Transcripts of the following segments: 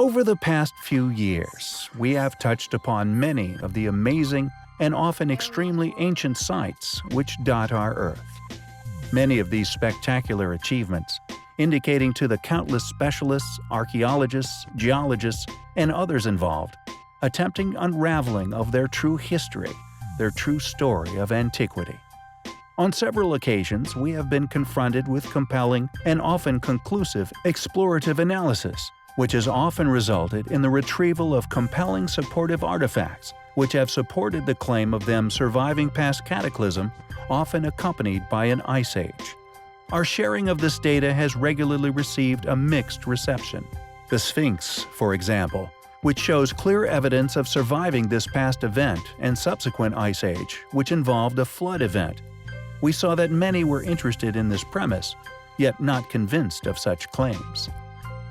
Over the past few years, we have touched upon many of the amazing and often extremely ancient sites which dot our Earth. Many of these spectacular achievements, indicating to the countless specialists, archaeologists, geologists, and others involved, attempting unraveling of their true history, their true story of antiquity. On several occasions, we have been confronted with compelling and often conclusive explorative analysis, which has often resulted in the retrieval of compelling supportive artifacts which have supported the claim of them surviving past cataclysm, often accompanied by an ice age. Our sharing of this data has regularly received a mixed reception. The Sphinx, for example, which shows clear evidence of surviving this past event and subsequent ice age, which involved a flood event. We saw that many were interested in this premise, yet not convinced of such claims.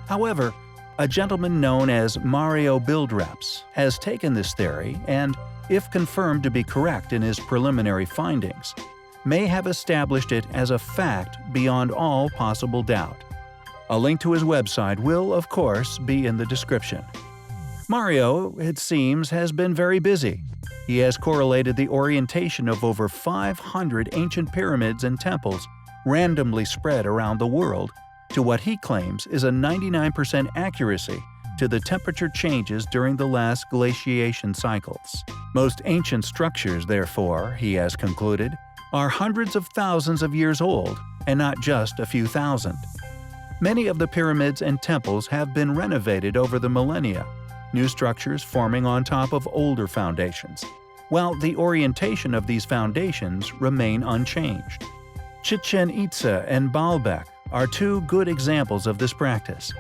However, a gentleman known as Mario Buildreps has taken this theory and, if confirmed to be correct in his preliminary findings, may have established it as a fact beyond all possible doubt. A link to his website will, of course, be in the description. Mario, it seems, has been very busy. He has correlated the orientation of over 500 ancient pyramids and temples randomly spread around the world to what he claims is a 99% accuracy to the temperature changes during the last glaciation cycles. Most ancient structures, therefore, he has concluded, are hundreds of thousands of years old and not just a few thousand. Many of the pyramids and temples have been renovated over the millennia, new structures forming on top of older foundations, while the orientation of these foundations remain unchanged. Chichen Itza and Baalbek are two good examples of this practice.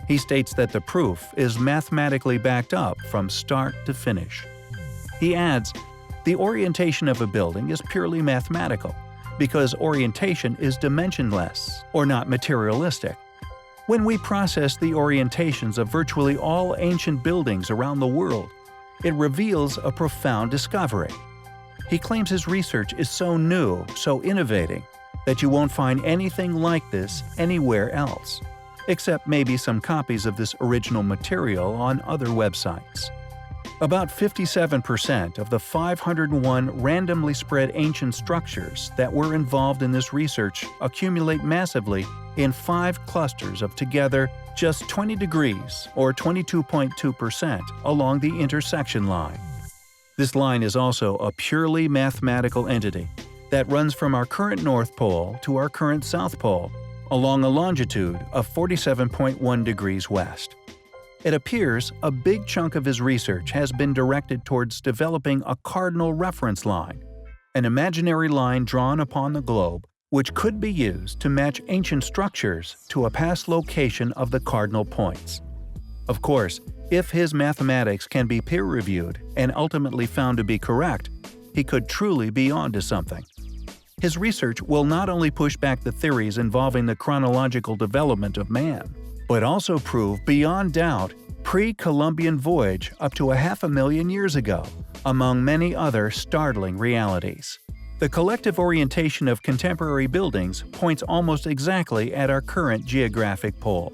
He states that the proof is mathematically backed up from start to finish. He adds, "The orientation of a building is purely mathematical, because orientation is dimensionless or not materialistic. When we process the orientations of virtually all ancient buildings around the world, it reveals a profound discovery." He claims his research is so new, so innovating, that you won't find anything like this anywhere else, except maybe some copies of this original material on other websites. About 57% of the 501 randomly spread ancient structures that were involved in this research accumulate massively in 5 clusters of together just 20 degrees or 22.2% along the intersection line. This line is also a purely mathematical entity that runs from our current North Pole to our current South Pole, along a longitude of 47.1 degrees west. It appears a big chunk of his research has been directed towards developing a cardinal reference line, an imaginary line drawn upon the globe which could be used to match ancient structures to a past location of the cardinal points. Of course, if his mathematics can be peer-reviewed and ultimately found to be correct, he could truly be onto something. His research will not only push back the theories involving the chronological development of man, but also prove beyond doubt pre-Columbian voyage up to 500,000 years ago, among many other startling realities. The collective orientation of contemporary buildings points almost exactly at our current geographic pole.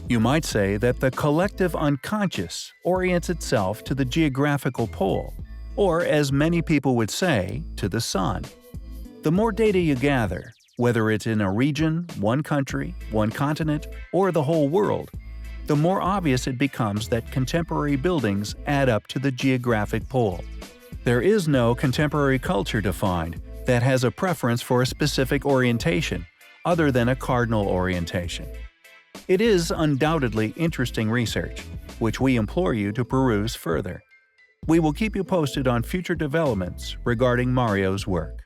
You might say that the collective unconscious orients itself to the geographical pole, or as many people would say, to the sun. The more data you gather, whether it's in a region, one country, one continent, or the whole world, the more obvious it becomes that contemporary buildings add up to the geographic pole. There is no contemporary culture defined that has a preference for a specific orientation, other than a cardinal orientation. It is undoubtedly interesting research, which we implore you to peruse further. We will keep you posted on future developments regarding Mario's work.